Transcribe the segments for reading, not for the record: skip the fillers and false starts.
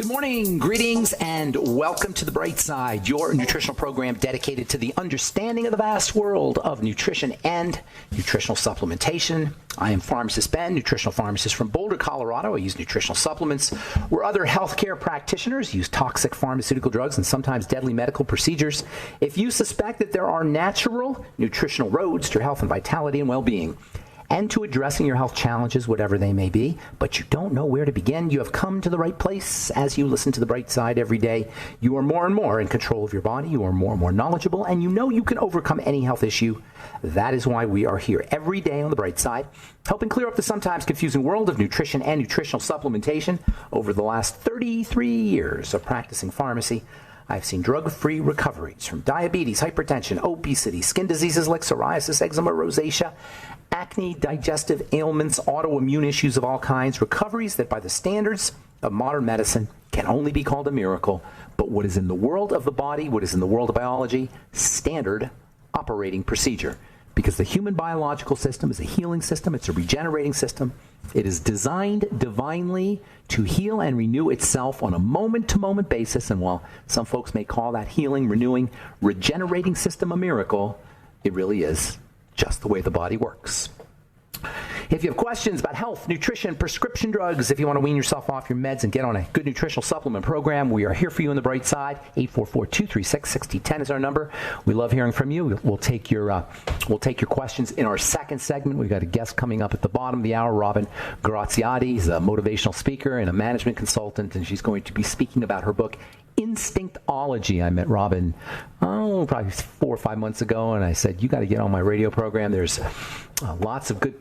morning, greetings, and welcome to The Bright Side, your nutritional program dedicated to the understanding of the vast world of nutrition and nutritional supplementation. I am Pharmacist Ben, nutritional pharmacist from Boulder, Colorado. I use nutritional supplements where other healthcare practitioners use toxic pharmaceutical drugs and sometimes deadly medical procedures. If you suspect that there are natural nutritional roads to your health and vitality and well-being, and to addressing your health challenges, whatever they may be, but you don't know where to begin, you have come to the right place. As you listen to The Bright Side every day, you are more and more in control of your body, you are more and more knowledgeable, and you know you can overcome any health issue. That is why we are here every day on The Bright Side, helping clear up the sometimes confusing world of nutrition and nutritional supplementation. Over the last 33 years of practicing pharmacy, I've seen drug-free recoveries from diabetes, hypertension, obesity, skin diseases like psoriasis, eczema, rosacea, acne, digestive ailments, autoimmune issues of all kinds, recoveries that by the standards of modern medicine can only be called a miracle. But what is in the world of the body, what is in the world of biology, standard operating procedure. Because the human biological system is a healing system, it's a regenerating system. It is designed divinely to heal and renew itself on a moment-to-moment basis. And while some folks may call that healing, renewing, regenerating system a miracle, it really is just the way the body works. If you have questions about health, nutrition, prescription drugs, if you want to wean yourself off your meds and get on a good nutritional supplement program, we are here for you on The Bright Side. 844-236-6010 is our number. We love hearing from you. We'll take your questions in our second segment. We've got a guest coming up at the bottom of the hour, Robin Graziati. He's a motivational speaker and a management consultant, and she's going to be speaking about her book, Instinctology. I met Robin, probably 4 or 5 months ago, and I said, you got to get on my radio program. There's lots of good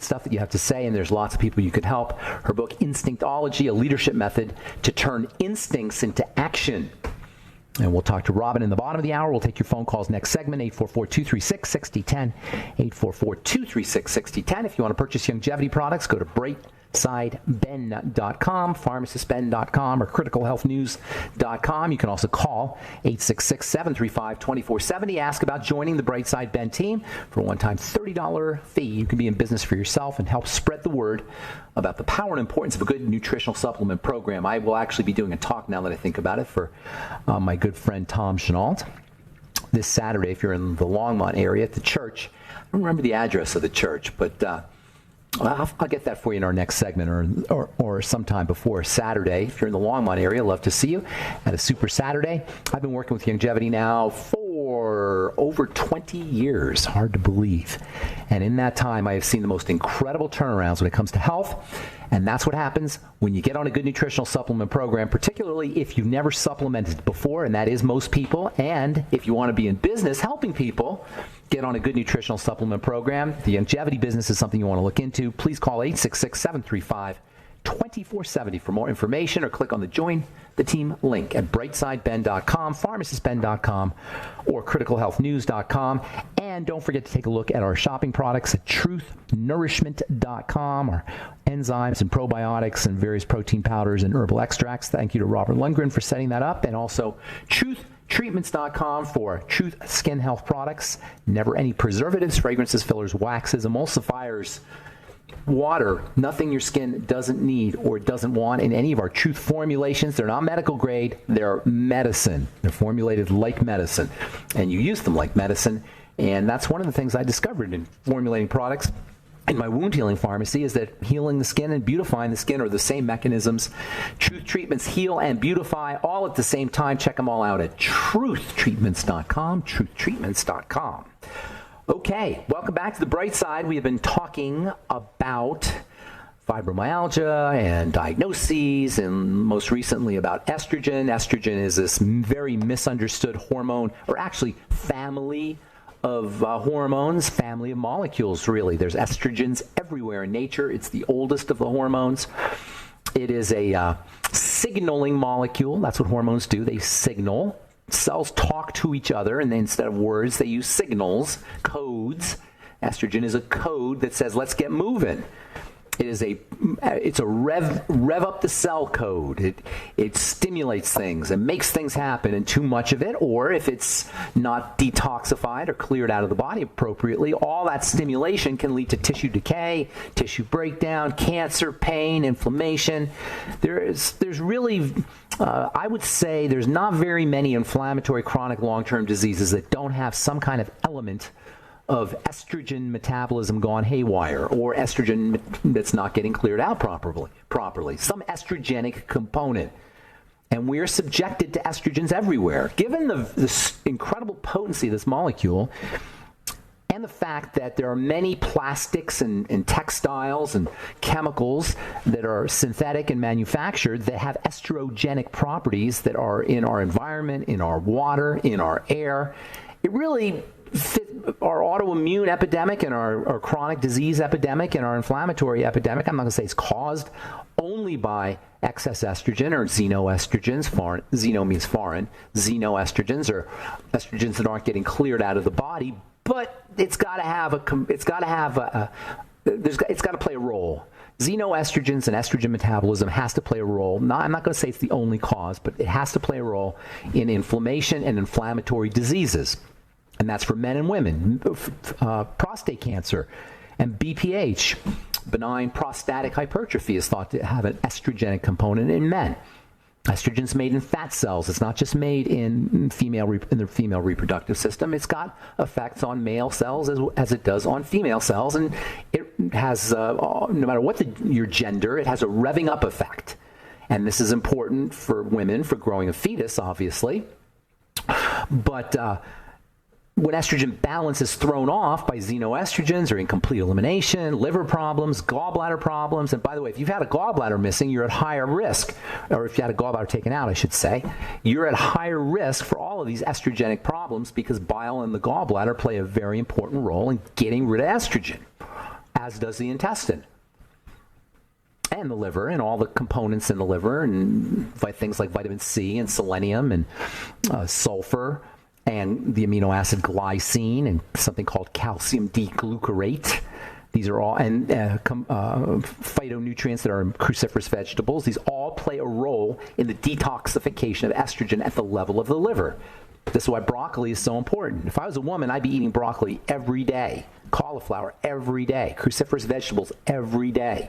stuff that you have to say, and there's lots of people you could help. Her book, Instinctology, a leadership method to turn instincts into action. And we'll talk to Robin in the bottom of the hour. We'll take your phone calls next segment, 844-236-6010, 844-236-6010. If you want to purchase longevity products, go to brightsideben.com, pharmacistben.com, or criticalhealthnews.com. You can also call 866-735-2470. Ask about joining the Brightside Ben team. For a one-time $30 fee, you can be in business for yourself and help spread the word about the power and importance of a good nutritional supplement program. I will actually be doing a talk, now that I think about it, for my good friend Tom Chenault this Saturday. If you're in the Longmont area at the church, I don't remember the address of the church, but I'll get that for you in our next segment or sometime before Saturday. If you're in the Longmont area, I'd love to see you at a Super Saturday. I've been working with Longevity now for over 20 years. Hard to believe. And in that time, I have seen the most incredible turnarounds when it comes to health. And that's what happens when you get on a good nutritional supplement program, particularly if you've never supplemented before, and that is most people. And if you want to be in business helping people get on a good nutritional supplement program, the longevity business is something you want to look into. Please call 866-735-2470 for more information, or click on the Join the Team link at brightsideben.com, pharmacistben.com, or criticalhealthnews.com. And don't forget to take a look at our shopping products at truthnourishment.com, our enzymes and probiotics and various protein powders and herbal extracts. Thank you to Robert Lundgren for setting that up. And also TruthTreatments.com for Truth Skin Health products. Never any preservatives, fragrances, fillers, waxes, emulsifiers, water, nothing your skin doesn't need or doesn't want in any of our Truth formulations. They're not medical grade. They're medicine. They're formulated like medicine, and you use them like medicine. And that's one of the things I discovered in formulating products in my wound healing pharmacy, is that healing the skin and beautifying the skin are the same mechanisms. Truth Treatments heal and beautify all at the same time. Check them all out at truthtreatments.com, truthtreatments.com. Okay, welcome back to The Bright Side. We have been talking about fibromyalgia and diagnoses, and most recently about estrogen. Estrogen is this very misunderstood hormone, or actually family of hormones, family of molecules, really. There's estrogens everywhere in nature. It's the oldest of the hormones. It is a signaling molecule. That's what hormones do. They signal. Cells talk to each other, and then instead of words, they use signals, codes. Estrogen is a code that says, let's get moving. It's a rev up the cell code. It stimulates things and makes things happen, and too much of it, or if it's not detoxified or cleared out of the body appropriately, all that stimulation can lead to tissue decay, tissue breakdown, cancer, pain, inflammation. There's really, I would say there's not very many inflammatory chronic long-term diseases that don't have some kind of element of estrogen metabolism gone haywire, or estrogen that's not getting cleared out properly, some estrogenic component. And we're subjected to estrogens everywhere. Given the incredible potency of this molecule, and the fact that there are many plastics and textiles and chemicals that are synthetic and manufactured that have estrogenic properties that are in our environment, in our water, in our air, it really our autoimmune epidemic and our chronic disease epidemic and our inflammatory epidemic, I'm not going to say it's caused only by excess estrogen or xenoestrogens. Xeno means foreign. Xenoestrogens are estrogens that aren't getting cleared out of the body, but it's got to play a role. Xenoestrogens and estrogen metabolism has to play a role. I'm not going to say it's the only cause, but it has to play a role in inflammation and inflammatory diseases. And that's for men and women. Prostate cancer and BPH, benign prostatic hypertrophy, is thought to have an estrogenic component in men. Estrogen's made in fat cells. It's not just made in the female reproductive system. It's got effects on male cells as it does on female cells. And it has, no matter what your gender, it has a revving up effect. And this is important for women for growing a fetus, obviously. But when estrogen balance is thrown off by xenoestrogens or incomplete elimination, liver problems, gallbladder problems, and by the way, if you've had a gallbladder missing, you're at higher risk, or if you had a gallbladder taken out, I should say, you're at higher risk for all of these estrogenic problems because bile and the gallbladder play a very important role in getting rid of estrogen, as does the intestine and the liver and all the components in the liver, and things like vitamin C and selenium and sulfur, and the amino acid glycine and something called calcium D-glucarate. These are all, and phytonutrients that are in cruciferous vegetables. These all play a role in the detoxification of estrogen at the level of the liver. This is why broccoli is so important. If I was a woman, I'd be eating broccoli every day, cauliflower every day, cruciferous vegetables every day.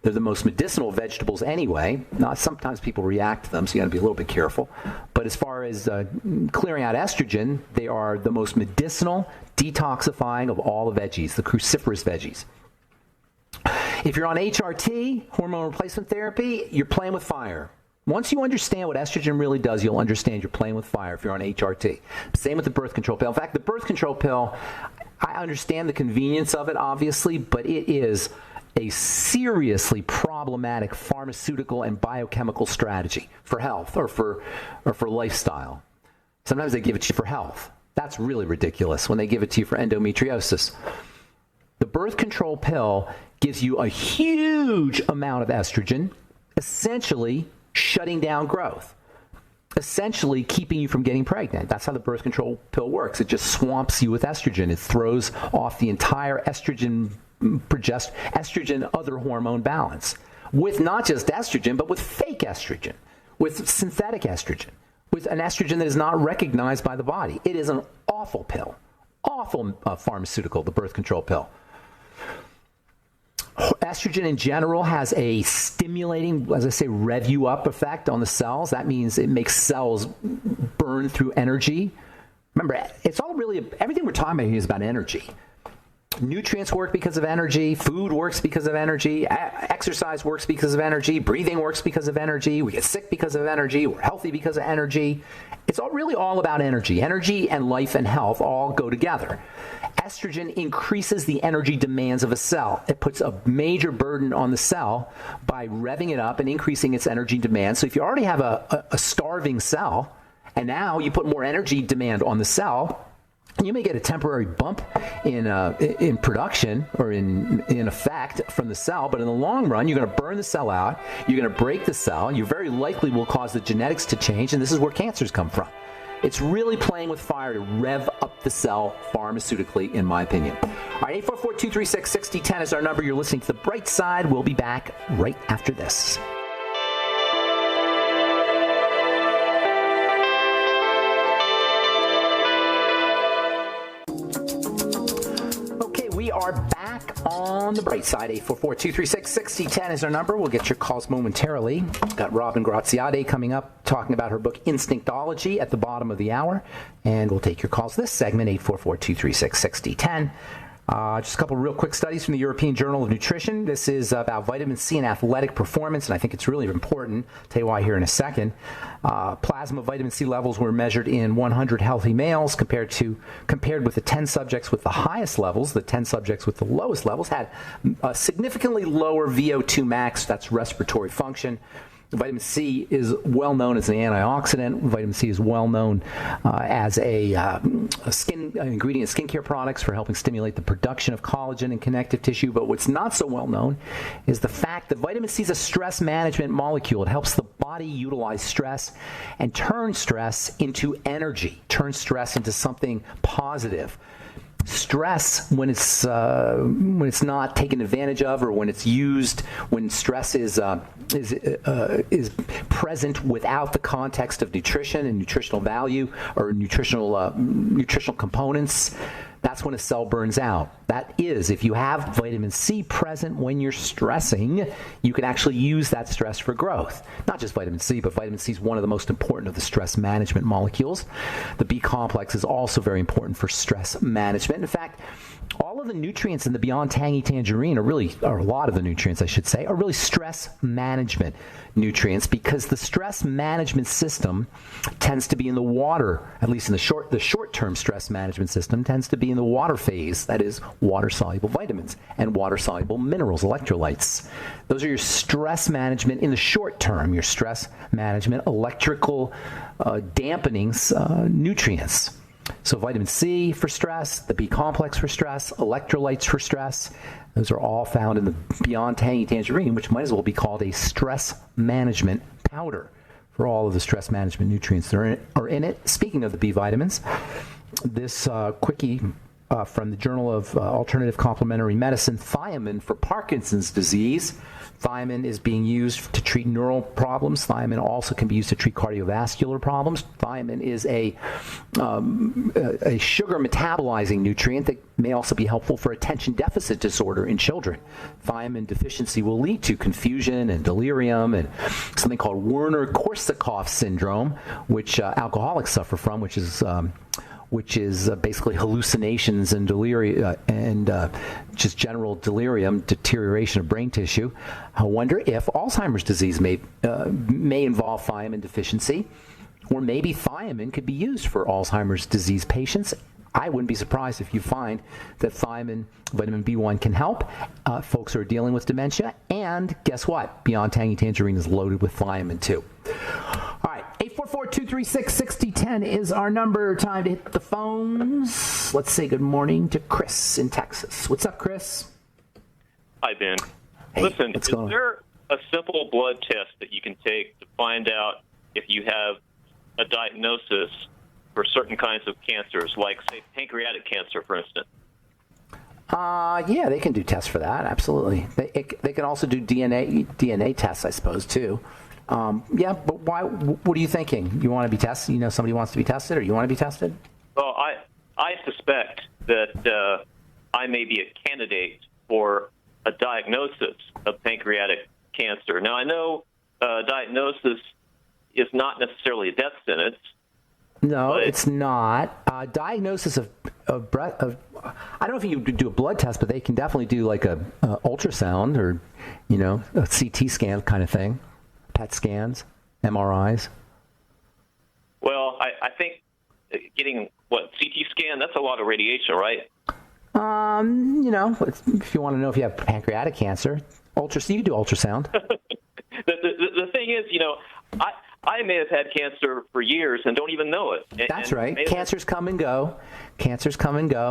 They're the most medicinal vegetables anyway. Now, sometimes people react to them, so you got to be a little bit careful. But as far as clearing out estrogen, they are the most medicinal, detoxifying of all the veggies, the cruciferous veggies. If you're on HRT, hormone replacement therapy, you're playing with fire. Once you understand what estrogen really does, you'll understand you're playing with fire if you're on HRT. Same with the birth control pill. In fact, the birth control pill, I understand the convenience of it, obviously, but it is a seriously problematic pharmaceutical and biochemical strategy for health or for lifestyle. Sometimes they give it to you for health. That's really ridiculous when they give it to you for endometriosis. The birth control pill gives you a huge amount of estrogen, essentially shutting down growth, essentially keeping you from getting pregnant. That's how the birth control pill works. It just swamps you with estrogen. It throws off the entire estrogen other hormone balance, with not just estrogen, but with fake estrogen, with synthetic estrogen, with an estrogen that is not recognized by the body. It is an awful pill, awful pharmaceutical, the birth control pill. Estrogen in general has a stimulating, as I say, rev you up effect on the cells. That means it makes cells burn through energy. Remember, it's all really, everything we're talking about here is about energy. Nutrients work because of energy. Food works because of energy. Exercise works because of energy. Breathing works because of energy. We get sick because of energy. We're healthy because of energy. It's really all about energy. Energy and life and health all go together. Estrogen increases the energy demands of a cell. It puts a major burden on the cell by revving it up and increasing its energy demand. So if you already have a starving cell, and now you put more energy demand on the cell, you may get a temporary bump in production or in effect from the cell, but in the long run, you're going to burn the cell out. You're going to break the cell. You very likely will cause the genetics to change, and this is where cancers come from. It's really playing with fire to rev up the cell pharmaceutically, in my opinion. All right, 844-236-6010 is our number. You're listening to The Bright Side. We'll be back right after this. We are back on The Bright Side. 844-236-6010 is our number. We'll get your calls momentarily. Got Robin Graziade coming up, talking about her book, Instinctology, at the bottom of the hour. And we'll take your calls this segment, 844-236-6010. Just a couple of real quick studies from the European Journal of Nutrition. This is about vitamin C and athletic performance, and I think it's really important. I'll tell you why here in a second. Plasma vitamin C levels were measured in 100 healthy males compared with the 10 subjects with the highest levels. The 10 subjects with the lowest levels had a significantly lower VO2 max, that's respiratory function. Vitamin C is well known as an antioxidant. Vitamin C is well known as a skin ingredient in skincare products for helping stimulate the production of collagen and connective tissue. But what's not so well known is the fact that vitamin C is a stress management molecule. It helps the body utilize stress and turn stress into energy, turn stress into something positive. Stress, when it's not taken advantage of, or when it's used, when stress is present without the context of nutrition and nutritional value or nutritional components, that's when a cell burns out. That is, if you have vitamin C present when you're stressing, you can actually use that stress for growth. Not just vitamin C, but vitamin C is one of the most important of the stress management molecules. The B complex is also very important for stress management. In fact, all of the nutrients in the Beyond Tangy Tangerine or a lot of the nutrients, I should say, are really stress management nutrients, because the stress management system tends to be in the water, at least in the short-term stress management system tends to be in the water phase, that is, water-soluble vitamins and water-soluble minerals, electrolytes. Those are your stress management in the short term, your stress management, electrical dampening nutrients. So vitamin C for stress, the B complex for stress, electrolytes for stress. Those are all found in the Beyond Tangy Tangerine, which might as well be called a stress management powder for all of the stress management nutrients that are in it. Speaking of the B vitamins, this quickie from the Journal of Alternative Complementary Medicine, thiamine for Parkinson's disease. Thiamine is being used to treat neural problems. Thiamine also can be used to treat cardiovascular problems. Thiamine is a sugar metabolizing nutrient that may also be helpful for attention deficit disorder in children. Thiamine deficiency will lead to confusion and delirium and something called Werner-Korsakoff syndrome, which alcoholics suffer from, which is basically hallucinations and delirium and just general delirium, deterioration of brain tissue. I wonder if Alzheimer's disease may involve thiamine deficiency, or maybe thiamine could be used for Alzheimer's disease patients. I wouldn't be surprised if you find that thiamine, vitamin B1, can help folks who are dealing with dementia. And guess what? Beyond Tangy Tangerine is loaded with thiamine too. All right, 844-236-6010 is our number. Time to hit the phones. Let's say good morning to Chris in Texas. What's up, Chris? Hi, Ben. Hey, listen, what's is going on? there a simple blood test that you can take to find out if you have a diagnosis for certain kinds of cancers, like, say, pancreatic cancer, for instance? Yeah, they can do tests for that, absolutely. They can also do DNA tests, I suppose, too. Yeah, but why? What are you thinking? You want to be tested? You know, somebody wants to be tested, or you want to be tested? Well, I suspect that I may be a candidate for a diagnosis of pancreatic cancer. Now, I know diagnosis is not necessarily a death sentence. No, it's not. Diagnosis of I don't know if you do a blood test, but they can definitely do like a ultrasound or, a CT scan kind of thing, PET scans, MRIs. Well, I think getting CT scan, that's a lot of radiation, right? If you want to know if you have pancreatic cancer, you can do ultrasound. The thing is, I may have had cancer for years and don't even know it. That's right. Cancers come and go.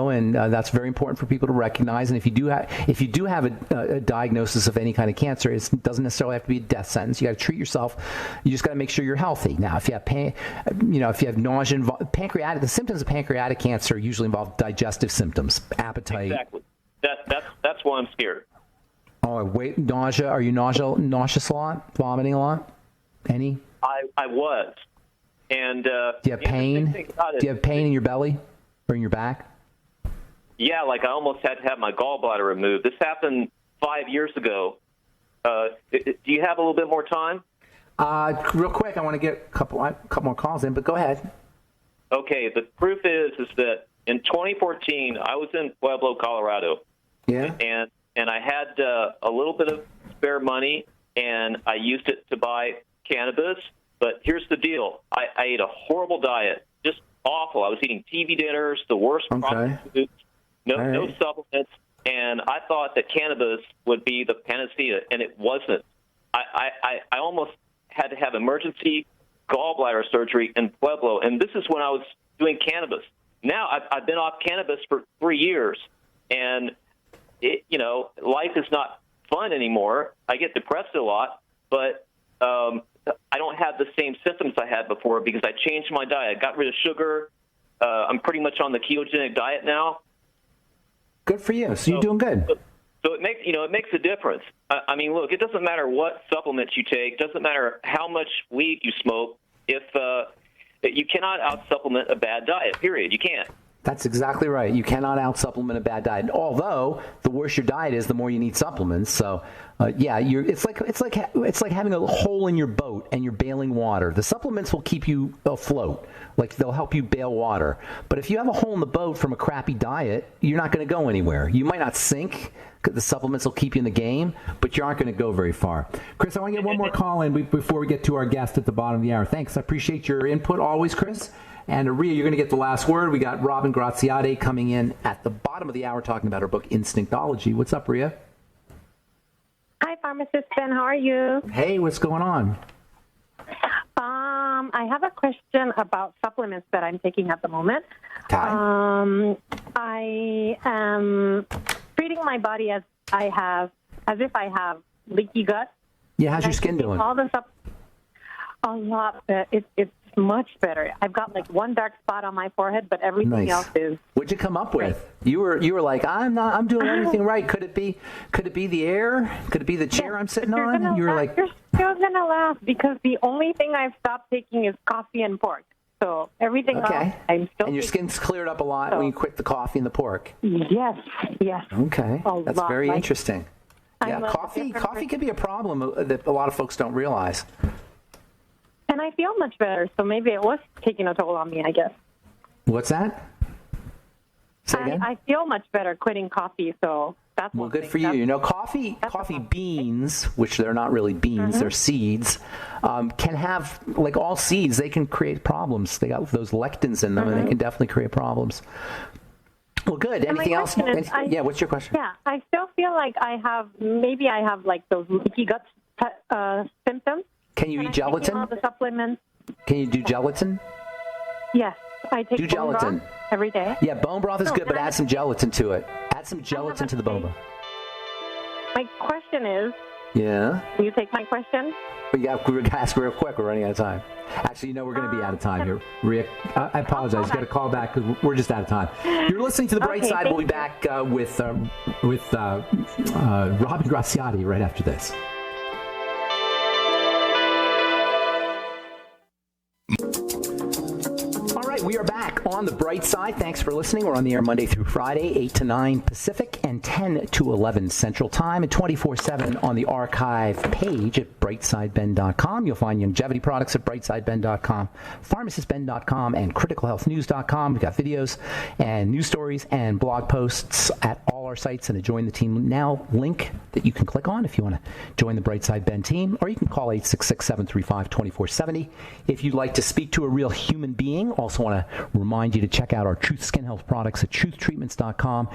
And that's very important for people to recognize. And if you do have a diagnosis of any kind of cancer, it doesn't necessarily have to be a death sentence. You got to treat yourself. You just got to make sure you're healthy. Now, if you have pain, if you have nausea, the symptoms of pancreatic cancer usually involve digestive symptoms, appetite. Exactly. That's why I'm scared. Oh, wait, nausea. Are you nauseous a lot? Vomiting a lot? Any? I was. And do you have pain? Do you have pain in your belly or in your back? Yeah, like I almost had to have my gallbladder removed. This happened 5 years ago. Do you have a little bit more time? Real quick, I want to get a couple more calls in, but go ahead. Okay, the proof is that in 2014, I was in Pueblo, Colorado. Yeah. And I had a little bit of spare money, and I used it to buy cannabis. But here's the deal. I ate a horrible diet, just awful. I was eating TV dinners, the worst processed foods, no supplements, and I thought that cannabis would be the panacea, and it wasn't. I almost had to have emergency gallbladder surgery in Pueblo, and this is when I was doing cannabis. Now I've been off cannabis for 3 years, and life is not fun anymore. I get depressed a lot, but I don't have the same symptoms I had before because I changed my diet. I got rid of sugar. I'm pretty much on the ketogenic diet now. Good for you. So you're doing good. So it makes a difference. I mean, look, it doesn't matter what supplements you take. Doesn't matter how much weed you smoke. If you cannot out-supplement a bad diet, period. You can't. That's exactly right. You cannot out-supplement a bad diet. Although the worse your diet is, the more you need supplements. So, it's like having a hole in your boat and you're bailing water. The supplements will keep you afloat. Like they'll help you bail water. But if you have a hole in the boat from a crappy diet, you're not going to go anywhere. You might not sink. The supplements will keep you in the game, but you aren't going to go very far. Chris, I want to get one more call in before we get to our guest at the bottom of the hour. Thanks. I appreciate your input always, Chris. And Ria, you're going to get the last word. We got Robin Graziade coming in at the bottom of the hour talking about her book, Instinctology. What's up, Ria? Hi, Pharmacist Ben. How are you? Hey, what's going on? I have a question about supplements that I'm taking at the moment. Okay. I am treating my body as if I have leaky gut. Yeah, how's your skin doing? All the a lot better. It's much better. I've got like one dark spot on my forehead, but everything else is. What'd you come up with? You were like, I'm doing everything right. Could it be the air? Could it be the chair I'm sitting on? You were like, you're still gonna laugh because the only thing I've stopped taking is coffee and pork. So everything else, I'm still. And your skin's cleared up a lot when you quit the coffee and the pork. Yes. Okay, that's very interesting. Yeah, coffee could be a problem that a lot of folks don't realize. And I feel much better, so maybe it was taking a toll on me, I guess. What's that? Say again? I feel much better quitting coffee, so that's well. Good for you. Coffee beans, which they're not really beans, they're seeds, can have, like all seeds, they can create problems. They got those lectins in them, and they can definitely create problems. Well, good. Anything else? What's your question? Yeah, I still feel like I have like those leaky gut symptoms. Can you eat gelatin? All the supplements. Can you do gelatin? Yes, I take gelatin broth every day. Yeah, bone broth is good, but add some gelatin to it. Add some gelatin to the bone broth. My question is. Yeah. Will you take my question? We're going to ask real quick. We're running out of time. Actually, we're going to be out of time here. Rick, I apologize. You got to call back because we're just out of time. You're listening to The Bright Side. We'll be back with Robin Graziade right after this. We are back on The Bright Side. Thanks for listening. We're on the air Monday through Friday, 8 to 9 Pacific and 10 to 11 Central Time, and 24/7 on the archive page at brightsideben.com. You'll find longevity products at brightsideben.com, pharmacistben.com, and criticalhealthnews.com. We've got videos and news stories and blog posts at all all our sites and a Join the Team Now link that you can click on if you want to join the Brightside Ben team, or you can call 866-735-2470. If you'd like to speak to a real human being, also want to remind you to check out our Truth Skin Health products at truthtreatments.com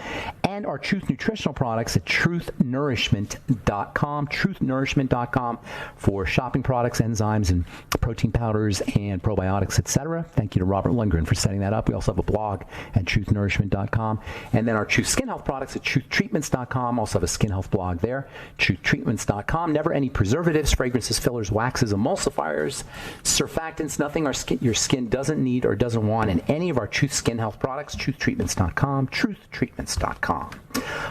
and our Truth Nutritional products at truthnourishment.com, truthnourishment.com for shopping products, enzymes, and protein powders and probiotics, etc. Thank you to Robert Lundgren for setting that up. We also have a blog at truthnourishment.com. And then our Truth Skin Health products at truthtreatments.com. Also have a skin health blog there, truthtreatments.com. Never any preservatives, fragrances, fillers, waxes, emulsifiers, surfactants, nothing your skin doesn't need or doesn't want in any of our Truth Skin Health products, truthtreatments.com, truthtreatments.com.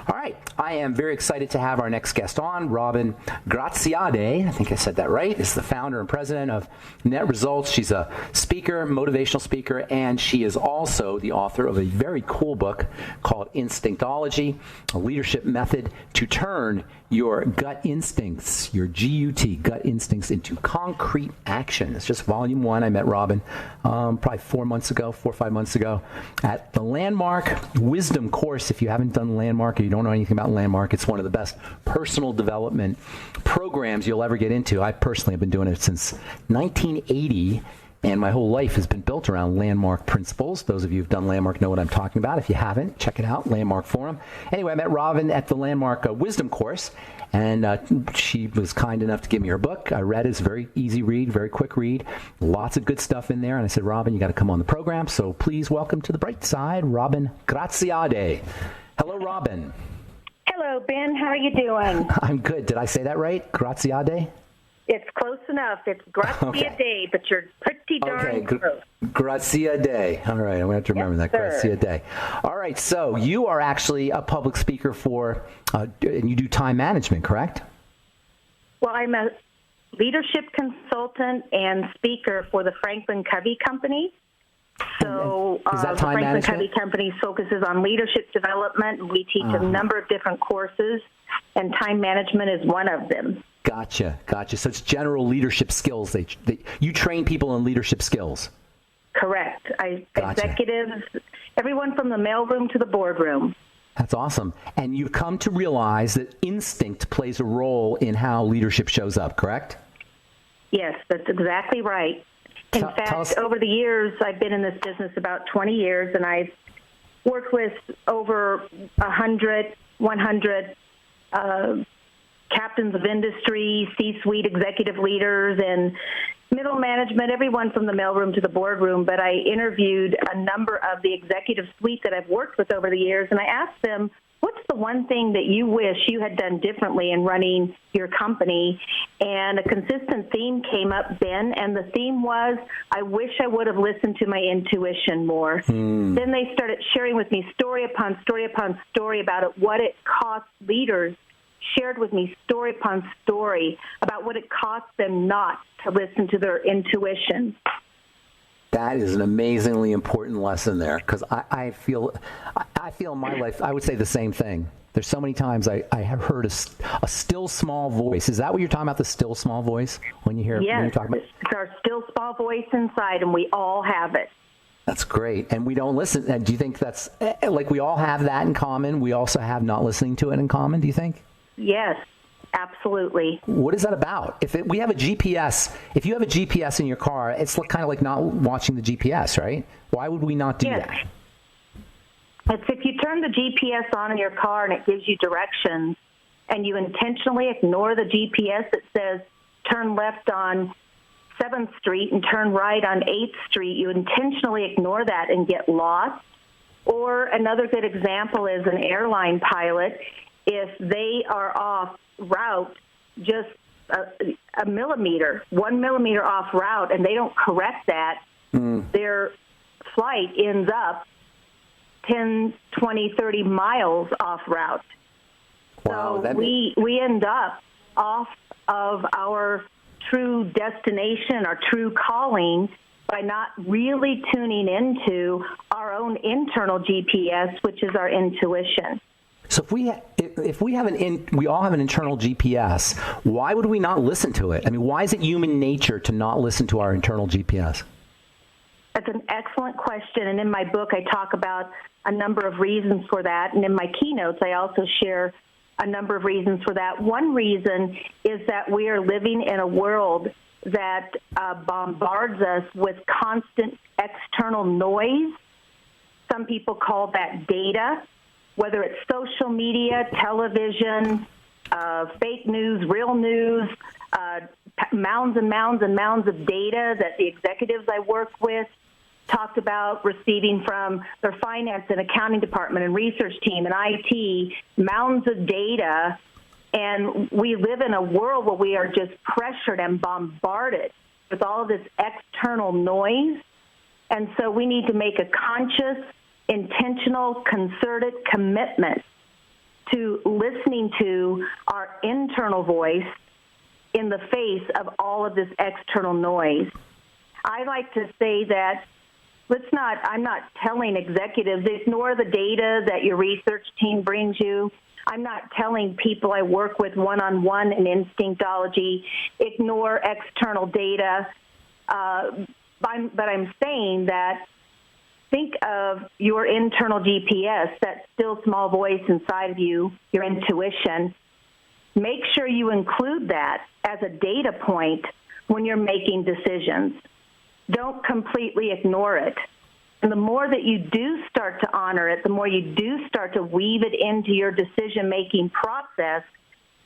All right, I am very excited to have our next guest on. Robin Graziade, I think I said that right, is the founder and president of Net Results. She's a speaker, motivational speaker, and she is also the author of a very cool book called Instinctology, a leadership method to turn your gut instincts, your gut instincts, into concrete action. It's just volume 1. I met Robin probably 4 or 5 months ago at the Landmark Wisdom course. If you haven't done Landmark or you don't know anything about Landmark, it's one of the best personal development programs you'll ever get into. I personally have been doing it since 1980. And my whole life has been built around Landmark principles. Those of you who've done Landmark know what I'm talking about. If you haven't, check it out, Landmark Forum. Anyway, I met Robin at the Landmark Wisdom course, and she was kind enough to give me her book. I read it. It's a very easy read, very quick read. Lots of good stuff in there. And I said, Robin, you got to come on the program. So please welcome to the bright side, Robin Graziade. Hello, Robin. Hello, Ben. How are you doing? I'm good. Did I say that right? Graziade? It's close enough. It's Grazia Day, but you're pretty darn close. Grazia Day. All right, I'm going to have to remember that. Sir. Grazia Day. All right, so you are actually a public speaker for, and you do time management, correct? Well, I'm a leadership consultant and speaker for the Franklin Covey Company. So is that the time Franklin management? Covey Company focuses on leadership development. We teach a number of different courses, and time management is one of them. Gotcha. So it's general leadership skills. You train people in leadership skills. Correct. Gotcha. Executives, everyone from the mailroom to the boardroom. That's awesome. And you've come to realize that instinct plays a role in how leadership shows up, correct? Yes, that's exactly right. In fact, over the years, I've been in this business about 20 years, and I've worked with over 100 captains of industry, C-suite executive leaders, and middle management, everyone from the mailroom to the boardroom. But I interviewed a number of the executive suite that I've worked with over the years, and I asked them, what's the one thing that you wish you had done differently in running your company? And a consistent theme came up, Ben, and the theme was, I wish I would have listened to my intuition more. Then they started sharing with me story upon story upon story about what it cost leaders, shared with me story upon story about what it cost them not to listen to their intuition. That is an amazingly important lesson there, because I feel in my life, I would say the same thing. There's so many times I have heard a still small voice. Is that what you're talking about, the still small voice, when you hear? Yes, when you're talking about? It's our still small voice inside, and we all have it. That's great. And we don't listen. And do you think that's, like, we all have that in common? We also have not listening to it in common, do you think? Yes, absolutely. What is that about? If you have a GPS in your car, it's kind of like not watching the GPS, right? Why would we not do that? It's if you turn the GPS on in your car and it gives you directions, and you intentionally ignore the GPS that says turn left on 7th Street and turn right on 8th Street, you intentionally ignore that and get lost. Or another good example is an airline pilot. If they are off route just a millimeter, 1 millimeter off route, and they don't correct that, their flight ends up 10, 20, 30 miles off route. Wow, so we end up off of our true destination, our true calling, by not really tuning into our own internal GPS, which is our intuition. So if we all have an internal GPS, why would we not listen to it? I mean, why is it human nature to not listen to our internal GPS? That's an excellent question, and in my book I talk about a number of reasons for that, and in my keynotes I also share a number of reasons for that. One reason is that we are living in a world that bombards us with constant external noise. Some people call that data, whether it's social media, television, fake news, real news, mounds and mounds and mounds of data that the executives I work with talked about receiving from their finance and accounting department and research team and IT, mounds of data. And we live in a world where we are just pressured and bombarded with all of this external noise. And so we need to make a conscious, intentional, concerted commitment to listening to our internal voice in the face of all of this external noise. I like to say that I'm not telling executives, ignore the data that your research team brings you. I'm not telling people I work with one-on-one in Instinctology, ignore external data. But I'm saying that think of your internal GPS, that still small voice inside of you, your intuition. Make sure you include that as a data point when you're making decisions. Don't completely ignore it. And the more that you do start to honor it, the more you do start to weave it into your decision-making process,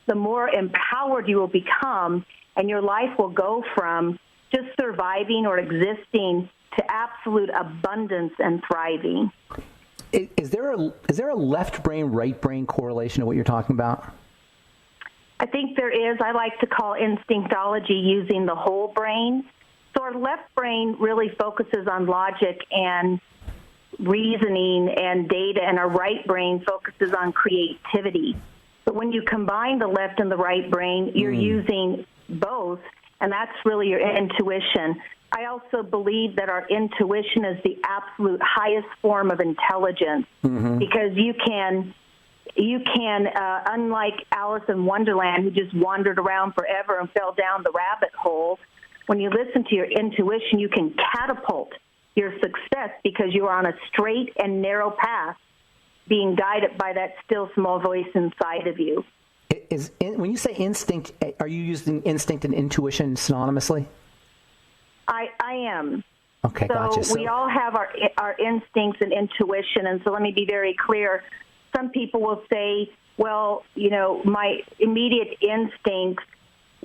the more empowered you will become, and your life will go from just surviving or existing to absolute abundance and thriving. Is there a left brain, right brain correlation to what you're talking about? I think there is. I like to call Instinctology using the whole brain. So our left brain really focuses on logic and reasoning and data, and our right brain focuses on creativity. But when you combine the left and the right brain, you're using both, and that's really your intuition. I also believe that our intuition is the absolute highest form of intelligence because you can, unlike Alice in Wonderland, who just wandered around forever and fell down the rabbit hole, when you listen to your intuition, you can catapult your success because you are on a straight and narrow path being guided by that still small voice inside of you. When you say instinct, are you using instinct and intuition synonymously? I am. Okay, gotcha. So we all have our instincts and intuition, and so let me be very clear. Some people will say, well, my immediate instincts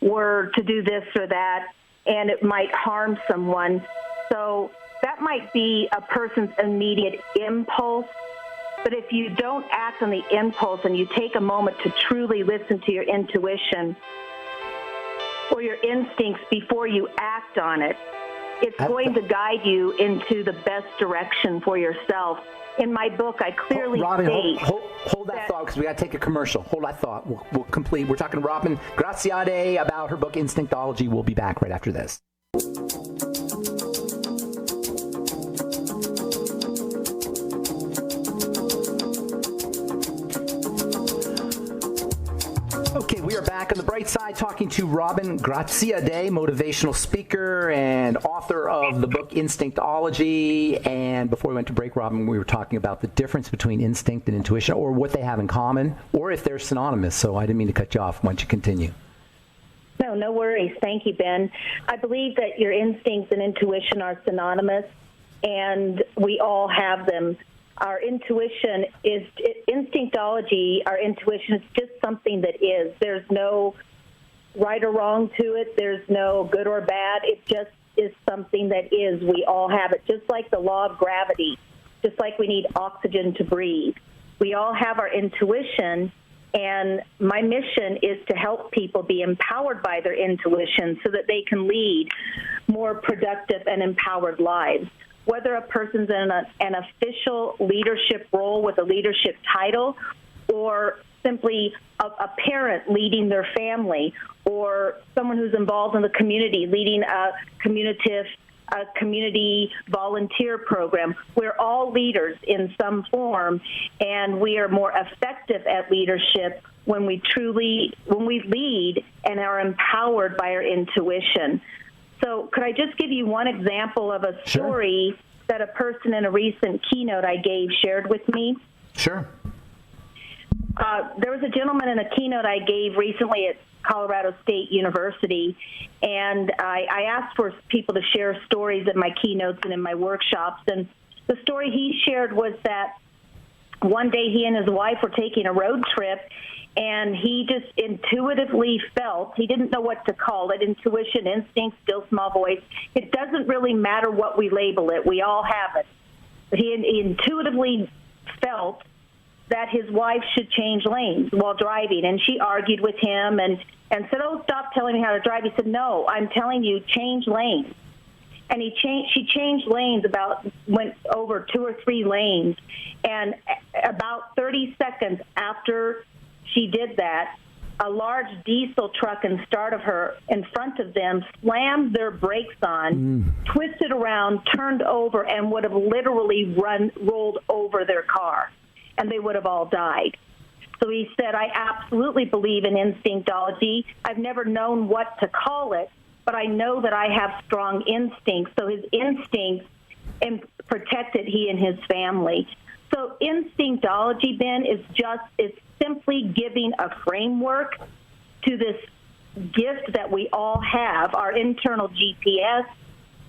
were to do this or that, and it might harm someone. So that might be a person's immediate impulse. But if you don't act on the impulse and you take a moment to truly listen to your intuition or your instincts before you act on it, it's going to guide you into the best direction for yourself. In my book, I clearly state... Hold that thought, because we got to take a commercial. Hold that thought. We'll complete. We're talking to Robin Graziade about her book, Instinctology. We'll be back right after this. Okay, we are back on the bright side talking to Robin Graziade, motivational speaker and author of the book Instinctology. And before we went to break, Robin, we were talking about the difference between instinct and intuition, or what they have in common, or if they're synonymous. So I didn't mean to cut you off. Why don't you continue? No worries. Thank you, Ben. I believe that your instincts and intuition are synonymous, and we all have them. Our intuition is Instinctology. Our intuition is just something that is. There's no right or wrong to it. There's no good or bad. It just is something that is. We all have it, just like the law of gravity, just like we need oxygen to breathe. We all have our intuition, and my mission is to help people be empowered by their intuition so that they can lead more productive and empowered lives. Whether a person's in an official leadership role with a leadership title, or simply a parent leading their family, or someone who's involved in the community leading a community volunteer program. We're all leaders in some form, and we are more effective at leadership when we lead and are empowered by our intuition. So could I just give you one example of a story that a person in a recent keynote I gave shared with me. Sure. There was a gentleman in a keynote I gave recently at Colorado State University, and I asked for people to share stories in my keynotes and in my workshops. And the story he shared was that one day he and his wife were taking a road trip, and he just intuitively felt, he didn't know what to call it, intuition, instinct, still small voice. It doesn't really matter what we label it. We all have it. But he intuitively felt that his wife should change lanes while driving, and she argued with him and said, "Oh, stop telling me how to drive." He said, "No, I'm telling you, change lanes." And she changed lanes, went over 2 or 3 lanes, and about 30 seconds after she did that, a large diesel truck in front of them slammed their brakes on, twisted around, turned over, and would have literally rolled over their car, and they would have all died. So he said, "I absolutely believe in instinctology. I've never known what to call it, but I know that I have strong instincts." So his instincts protected he and his family. So instinctology, Ben, is simply giving a framework to this gift that we all have, our internal GPS,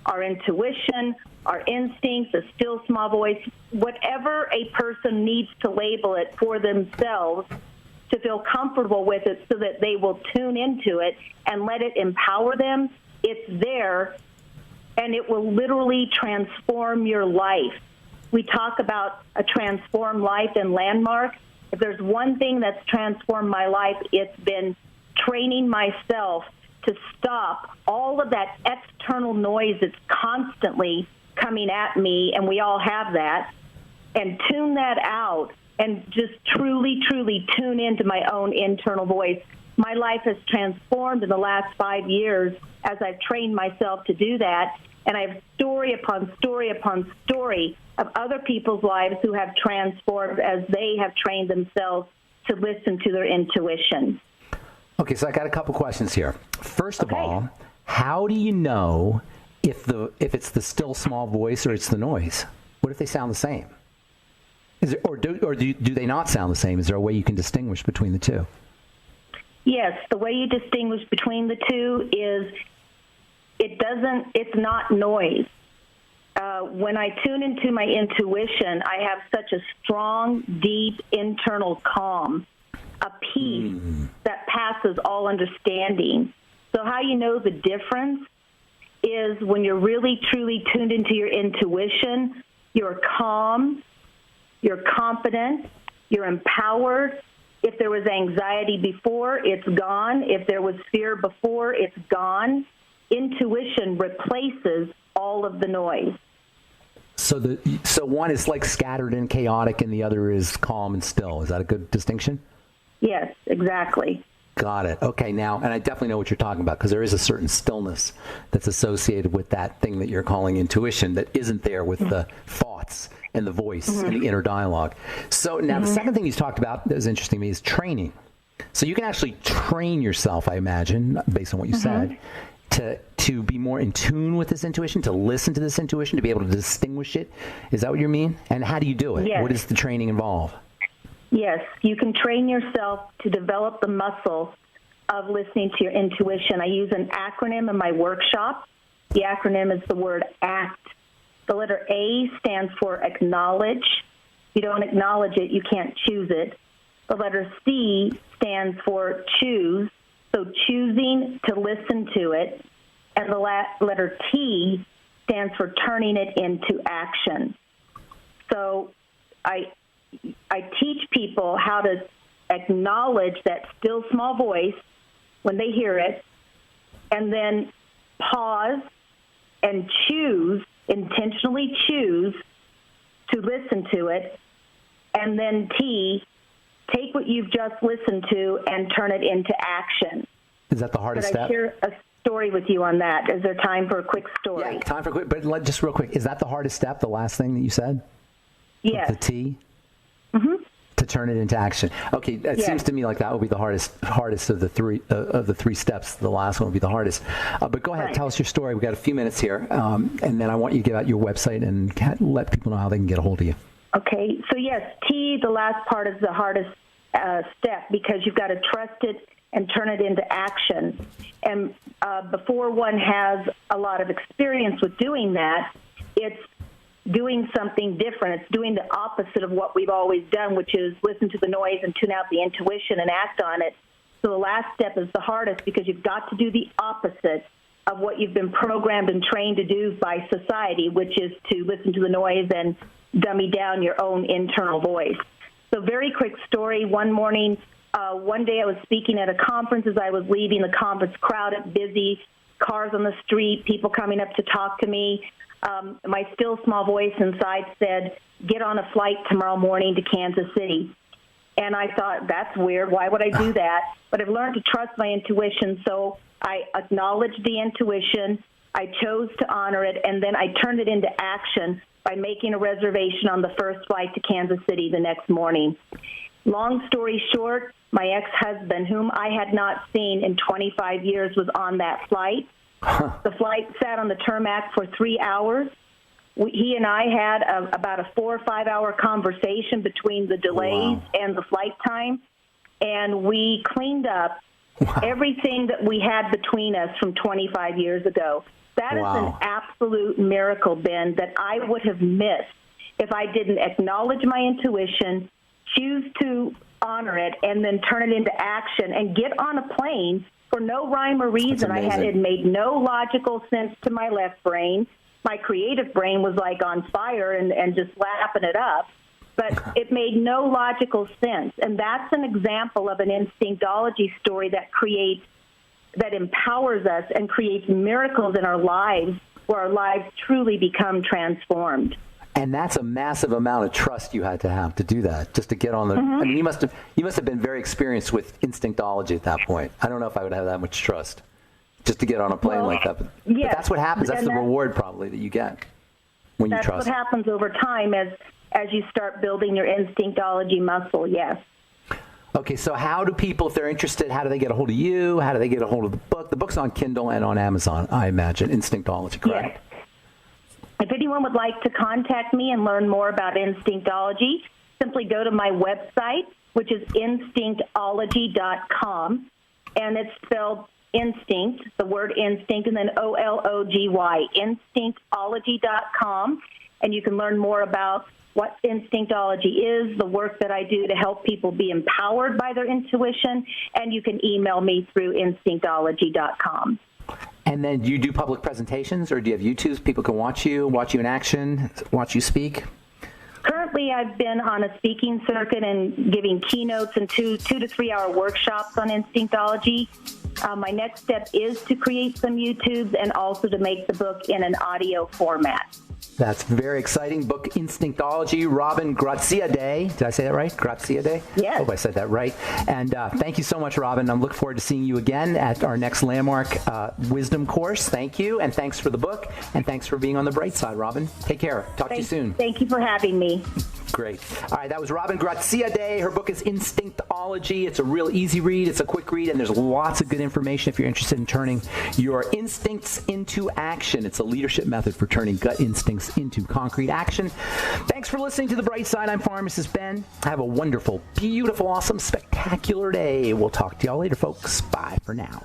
our intuition, our instincts, a still small voice, whatever a person needs to label it for themselves to feel comfortable with it so that they will tune into it and let it empower them. It's there, and it will literally transform your life. We talk about a transformed life in Landmark. If there's one thing that's transformed my life, it's been training myself to stop all of that external noise that's constantly coming at me, and we all have that, and tune that out and just truly, truly tune into my own internal voice. My life has transformed in the last 5 years as I've trained myself to do that, and I have story upon story upon story of other people's lives who have transformed as they have trained themselves to listen to their intuition. Okay, so I got a couple questions here. First of all, how do you know if it's the still small voice or it's the noise? What if they sound the same? Do they not sound the same? Is there a way you can distinguish between the two? Yes, the way you distinguish between the two is it's not noise. When I tune into my intuition, I have such a strong, deep internal calm, a peace that passes all understanding. So how you know the difference is when you're really, truly tuned into your intuition, you're calm, you're confident, you're empowered. If there was anxiety before, it's gone. If there was fear before, it's gone. Intuition replaces all of the noise. So one is like scattered and chaotic, and the other is calm and still. Is that a good distinction? Yes, exactly. Got it. Okay, now, and I definitely know what you're talking about, because there is a certain stillness that's associated with that thing that you're calling intuition that isn't there with the thoughts and the voice and the inner dialogue. So now the second thing you talked about that was interesting to me is training. So you can actually train yourself, I imagine, based on what you said, to be more in tune with this intuition, to listen to this intuition, to be able to distinguish it. Is that what you mean? And how do you do it? Yes. What does the training involve? Yes, you can train yourself to develop the muscle of listening to your intuition. I use an acronym in my workshop. The acronym is the word ACT. The letter A stands for acknowledge. If you don't acknowledge it, you can't choose it. The letter C stands for choose, so choosing to listen to it. And the letter T stands for turning it into action. So I teach people how to acknowledge that still small voice when they hear it, and then pause and intentionally choose to listen to it, and then T, take what you've just listened to and turn it into action. Is that the hardest Could I step? share a story with you on that? Is there time for a quick story? Yeah, time for a quick, but just real quick, is that the hardest step, the last thing that you said? Yes. The T? turn it into action. Okay, it seems to me like that will be the hardest of the three steps. The last one will be the hardest. But go ahead, Right. tell us your story. We've got a few minutes here, and then I want you to give out your website and let people know how they can get a hold of you. Okay, so yes, T, the last part is the hardest step because you've got to trust it and turn it into action. And before one has a lot of experience with doing that, it's doing something different. It's doing the opposite of what we've always done, which is listen to the noise and tune out the intuition and act on it. So the last step is the hardest because you've got to do the opposite of what you've been programmed and trained to do by society, which is to listen to the noise and dummy down your own internal voice. So very quick story. One morning, one day I was speaking at a conference. As I was leaving the conference, crowded, busy, cars on the street, people coming up to talk to me. My still small voice inside said, "Get on a flight tomorrow morning to Kansas City." And I thought, that's weird. Why would I do that? But I've learned to trust my intuition, so I acknowledged the intuition. I chose to honor it, and then I turned it into action by making a reservation on the first flight to Kansas City the next morning. Long story short, my ex-husband, whom I had not seen in 25 years, was on that flight. The flight sat on the tarmac for 3 hours. He and I had about a 4 or 5 hour conversation between the delays and the flight time, and we cleaned up everything that we had between us from 25 years ago. That is an absolute miracle, Ben, that I would have missed if I didn't acknowledge my intuition, choose to honor it, and then turn it into action and get on a plane for no rhyme or reason. It made no logical sense to my left brain. My creative brain was like on fire and just lapping it up. But it made no logical sense. And that's an example of an instinctology story that empowers us and creates miracles in our lives where our lives truly become transformed. And that's a massive amount of trust you had to have to do that, just to get on the. I mean, you must have been very experienced with instinctology at that point. I don't know if I would have that much trust just to get on a plane like that. But that's what happens. That's the reward probably that you get when you trust. That's what happens over time as you start building your instinctology muscle. Yes. Okay, so how do people, if they're interested, how do they get a hold of you? How do they get a hold of the book? The book's on Kindle and on Amazon, I imagine. Instinctology, correct? Yes. If anyone would like to contact me and learn more about instinctology, simply go to my website, which is instinctology.com, and it's spelled instinct, the word instinct, and then O-L-O-G-Y, instinctology.com, and you can learn more about what instinctology is, the work that I do to help people be empowered by their intuition, and you can email me through instinctology.com. And then do you do public presentations, or do you have YouTubes? People can watch you in action, watch you speak? Currently, I've been on a speaking circuit and giving keynotes and 2 to 3 hour workshops on instinctology. My next step is to create some YouTubes and also to make the book in an audio format. That's very exciting. Book Instinctology, Robin Graziadei. Did I say that right? Graziadei? Yes. I hope I said that right. And thank you so much, Robin. I'm looking forward to seeing you again at our next Landmark Wisdom course. Thank you, and thanks for the book, and thanks for being on the bright side, Robin. Take care. Talk to you soon. Thank you for having me. Great. All right, that was Robin Graziadei. Her book is Instinctology. It's a real easy read. It's a quick read, and there's lots of good information if you're interested in turning your instincts into action. It's a leadership method for turning gut instincts into concrete action. Thanks for listening to The Bright Side. I'm Pharmacist Ben. Have a wonderful, beautiful, awesome, spectacular day. We'll talk to y'all later, folks. Bye for now.